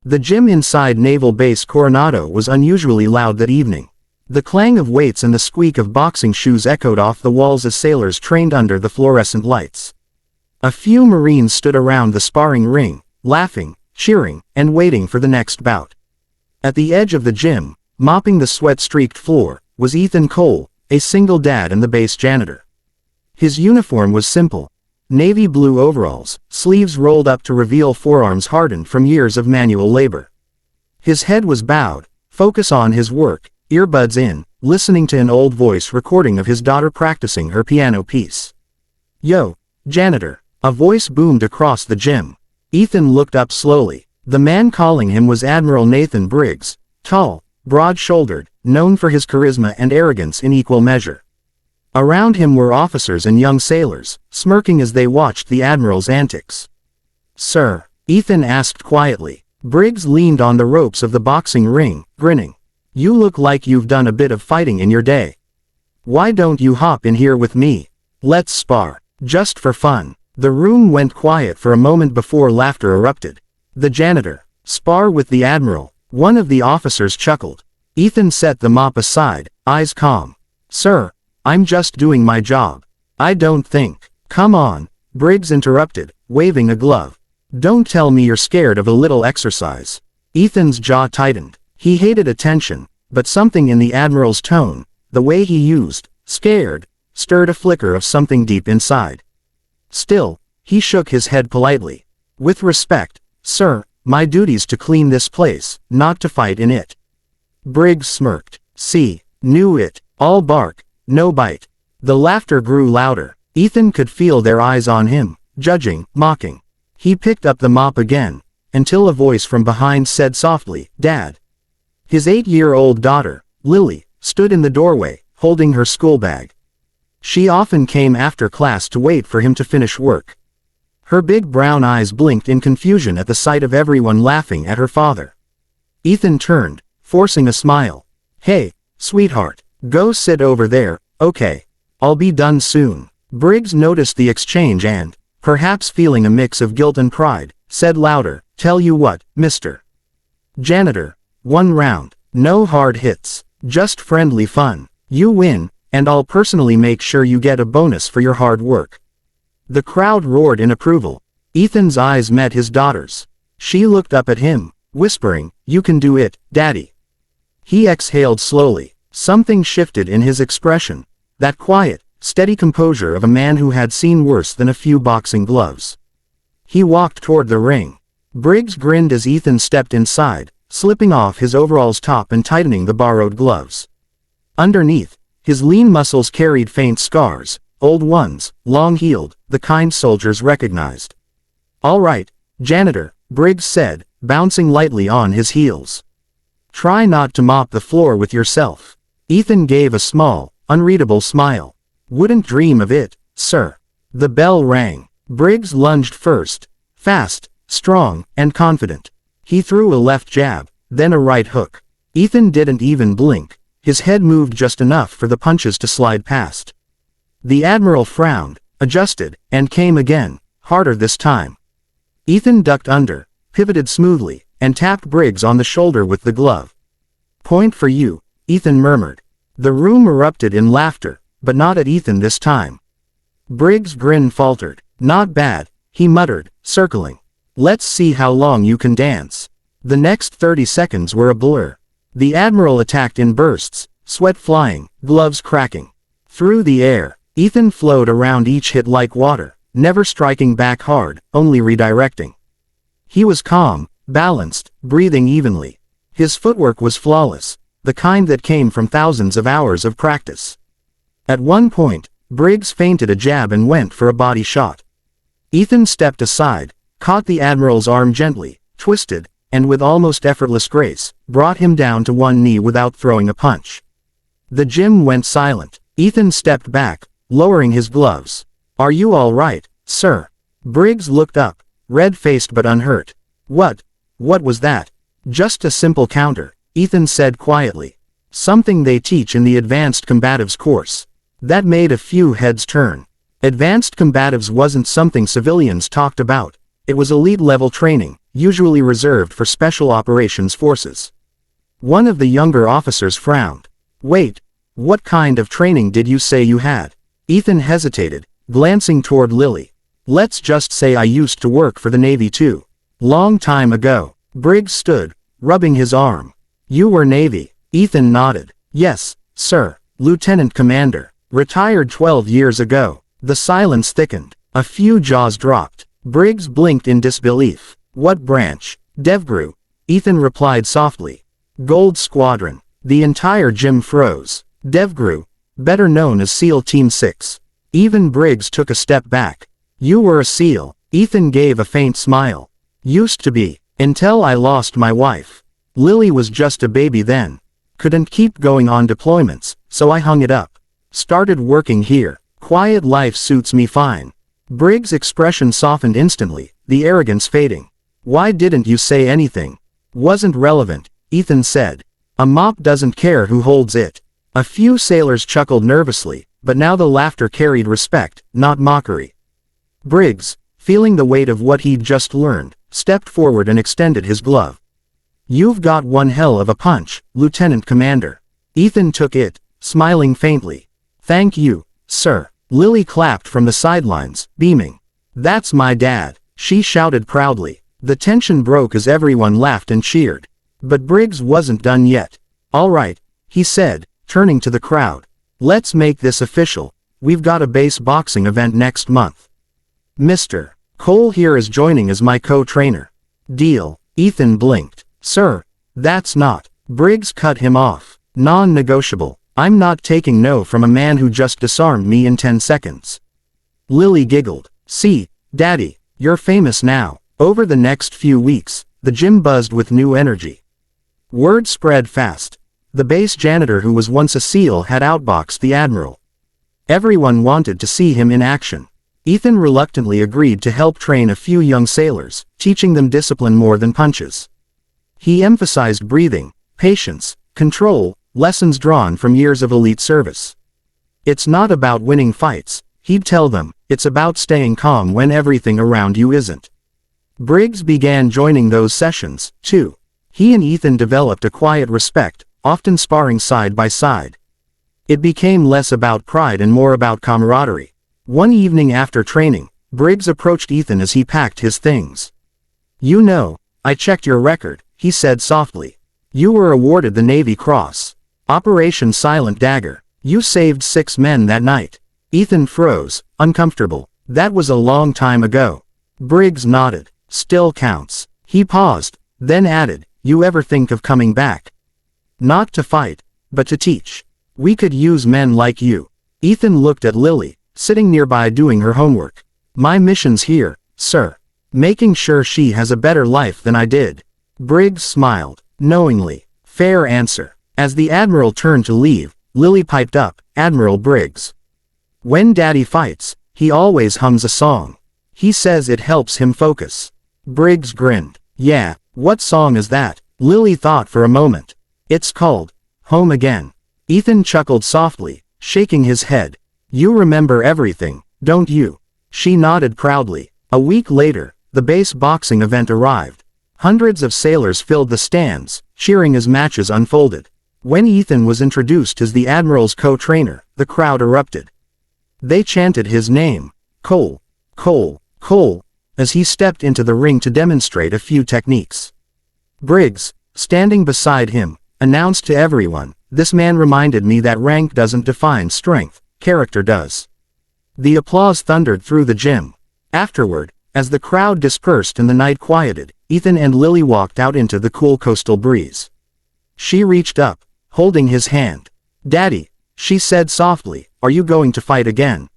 The gym inside Naval Base Coronado was unusually loud that evening. The clang of weights and the squeak of boxing shoes echoed off the walls as sailors trained under the fluorescent lights. A few Marines stood around the sparring ring, laughing, cheering, and waiting for the next bout. At the edge of the gym, mopping the sweat-streaked floor, was Ethan Cole, a single dad and the base janitor. His uniform was simple. Navy blue overalls, sleeves rolled up to reveal forearms hardened from years of manual labor. His head was bowed, focus on his work, earbuds in, listening to an old voice recording of his daughter practicing her piano piece. "Yo, janitor," a voice boomed across the gym. Ethan looked up slowly. The man calling him was Admiral Nathan Briggs, tall, broad-shouldered, known for his charisma and arrogance in equal measure. Around him were officers and young sailors, smirking as they watched the Admiral's antics. "Sir," Ethan asked quietly. Briggs leaned on the ropes of the boxing ring, grinning. "You look like you've done a bit of fighting in your day. Why don't you hop in here with me? Let's spar, just for fun." The room went quiet for a moment before laughter erupted. "The janitor, spar with the Admiral," one of the officers chuckled. Ethan set the mop aside, eyes calm. "Sir, I'm just doing my job. I don't think." "Come on," Briggs interrupted, waving a glove. "Don't tell me you're scared of a little exercise." Ethan's jaw tightened. He hated attention, but something in the Admiral's tone, the way he used "scared," stirred a flicker of something deep inside. Still, he shook his head politely. "With respect, sir, my duty's to clean this place, not to fight in it." Briggs smirked. "See, knew it, all bark, no bite." The laughter grew louder. Ethan could feel their eyes on him, judging, mocking. He picked up the mop again, until a voice from behind said softly, "Dad." His 8-year-old daughter, Lily, stood in the doorway, holding her school bag. She often came after class to wait for him to finish work. Her big brown eyes blinked in confusion at the sight of everyone laughing at her father. Ethan turned, forcing a smile. "Hey, sweetheart, go sit over there, okay? I'll be done soon." Briggs noticed the exchange and, perhaps feeling a mix of guilt and pride, said louder, "Tell you what, Mr. Janitor, 1 round, no hard hits, just friendly fun. You win, and I'll personally make sure you get a bonus for your hard work." The crowd roared in approval. Ethan's eyes met his daughter's. She looked up at him, whispering, "You can do it, Daddy." He exhaled slowly. Something shifted in his expression. That quiet, steady composure of a man who had seen worse than a few boxing gloves. He walked toward the ring. Briggs grinned as Ethan stepped inside, slipping off his overalls top and tightening the borrowed gloves. Underneath, his lean muscles carried faint scars, old ones, long-healed, the kind soldiers recognized. "All right, janitor," Briggs said, bouncing lightly on his heels. "Try not to mop the floor with yourself." Ethan gave a small, unreadable smile. "Wouldn't dream of it, sir." The bell rang. Briggs lunged first, fast, strong, and confident. He threw a left jab, then a right hook. Ethan didn't even blink. His head moved just enough for the punches to slide past. The Admiral frowned, adjusted, and came again, harder this time. Ethan ducked under, pivoted smoothly, and tapped Briggs on the shoulder with the glove. "Point for you," Ethan murmured. The room erupted in laughter, but not at Ethan this time. Briggs' grin faltered. "Not bad," he muttered, circling. "Let's see how long you can dance." The next 30 seconds were a blur. The Admiral attacked in bursts, sweat flying, gloves cracking. Through the air, Ethan flowed around each hit like water, never striking back hard, only redirecting. He was calm, balanced, breathing evenly. His footwork was flawless, the kind that came from thousands of hours of practice. At one point, Briggs feinted a jab and went for a body shot. Ethan stepped aside, caught the Admiral's arm gently, twisted, and with almost effortless grace, brought him down to one knee without throwing a punch. The gym went silent. Ethan stepped back, lowering his gloves. "Are you all right, sir?" Briggs looked up, red-faced but unhurt. What was that?" "Just a simple counter," Ethan said quietly. "Something they teach in the Advanced Combatives course." That made a few heads turn. Advanced Combatives wasn't something civilians talked about. It was elite-level training, usually reserved for special operations forces. One of the younger officers frowned. Wait, what kind of training did you say you had? Ethan hesitated, glancing toward Lily. Let's just say I used to work for the Navy too. Long time ago. Briggs stood, rubbing his arm. You were Navy. Ethan nodded. Yes, sir. Lieutenant Commander. Retired 12 years ago. The silence thickened. A few jaws dropped. Briggs blinked in disbelief. What branch? DevGru. Ethan replied softly. Gold Squadron. The entire gym froze. DevGru, better known as SEAL Team 6. Even Briggs took a step back. You were a SEAL. Ethan gave a faint smile. Used to be. Until I lost my wife. Lily was just a baby then. Couldn't keep going on deployments, so I hung it up. Started working here. Quiet life suits me fine. Briggs' expression softened instantly, the arrogance fading. Why didn't you say anything? Wasn't relevant, Ethan said. A mop doesn't care who holds it. A few sailors chuckled nervously, but now the laughter carried respect, not mockery. Briggs, feeling the weight of what he'd just learned, stepped forward and extended his glove. You've got one hell of a punch, Lieutenant Commander. Ethan took it, smiling faintly. Thank you, sir. Lily clapped from the sidelines, beaming. That's my dad, she shouted proudly. The tension broke as everyone laughed and cheered. But Briggs wasn't done yet. All right, he said, turning to the crowd. Let's make this official. We've got a base boxing event next month. Mr. Cole here is joining as my co-trainer. Deal. Ethan blinked. Sir, that's not. Briggs cut him off. Non-negotiable. I'm not taking no from a man who just disarmed me in 10 seconds. Lily giggled. See, Daddy, you're famous now. Over the next few weeks, the gym buzzed with new energy. Word spread fast. The base janitor who was once a SEAL had outboxed the Admiral. Everyone wanted to see him in action. Ethan reluctantly agreed to help train a few young sailors, teaching them discipline more than punches. He emphasized breathing, patience, control, lessons drawn from years of elite service. It's not about winning fights, he'd tell them, it's about staying calm when everything around you isn't. Briggs began joining those sessions, too. He and Ethan developed a quiet respect, often sparring side by side. It became less about pride and more about camaraderie. One evening after training, Briggs approached Ethan as he packed his things. You know, I checked your record, he said softly. You were awarded the Navy Cross. Operation Silent Dagger. You saved 6 men that night. Ethan froze, uncomfortable. That was a long time ago. Briggs nodded. Still counts. He paused, then added, you ever think of coming back? Not to fight, but to teach. We could use men like you. Ethan looked at Lily, sitting nearby doing her homework. My mission's here, sir. Making sure she has a better life than I did. Briggs smiled, knowingly. Fair answer. As the Admiral turned to leave, Lily piped up, Admiral Briggs. When Daddy fights, he always hums a song. He says it helps him focus. Briggs grinned. Yeah, what song is that? Lily thought for a moment. It's called Home Again. Ethan chuckled softly, shaking his head. You remember everything, don't you? She nodded proudly. A week later, the base boxing event arrived. Hundreds of sailors filled the stands, cheering as matches unfolded. When Ethan was introduced as the Admiral's co-trainer, the crowd erupted. They chanted his name, Cole, Cole, Cole, as he stepped into the ring to demonstrate a few techniques. Briggs, standing beside him, announced to everyone, this man reminded me that rank doesn't define strength, character does. The applause thundered through the gym. Afterward, as the crowd dispersed and the night quieted, Ethan and Lily walked out into the cool coastal breeze. She reached up, holding his hand. Daddy, she said softly, are you going to fight again?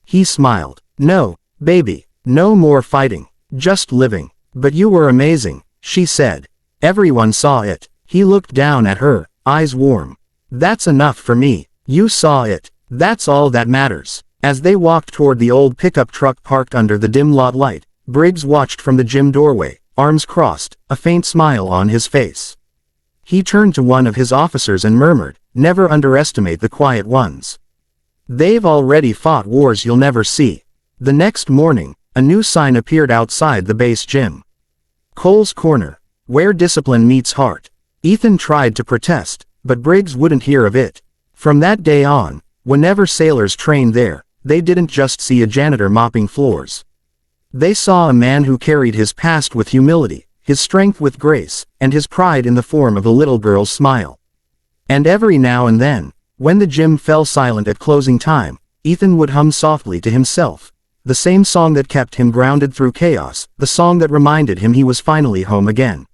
He smiled. No, baby, no more fighting, just living. But you were amazing, she said. Everyone saw it. He looked down at her, eyes warm. That's enough for me. You saw it. That's all that matters. As they walked toward the old pickup truck parked under the dim lot light, Briggs watched from the gym doorway, arms crossed, a faint smile on his face. He turned to one of his officers and murmured, never underestimate the quiet ones. They've already fought wars you'll never see. The next morning, a new sign appeared outside the base gym. Cole's Corner, where discipline meets heart. Ethan tried to protest, but Briggs wouldn't hear of it. From that day on, whenever sailors trained there, they didn't just see a janitor mopping floors. They saw a man who carried his past with humility, his strength with grace, and his pride in the form of a little girl's smile. And every now and then, when the gym fell silent at closing time, Ethan would hum softly to himself. The same song that kept him grounded through chaos, the song that reminded him he was finally home again.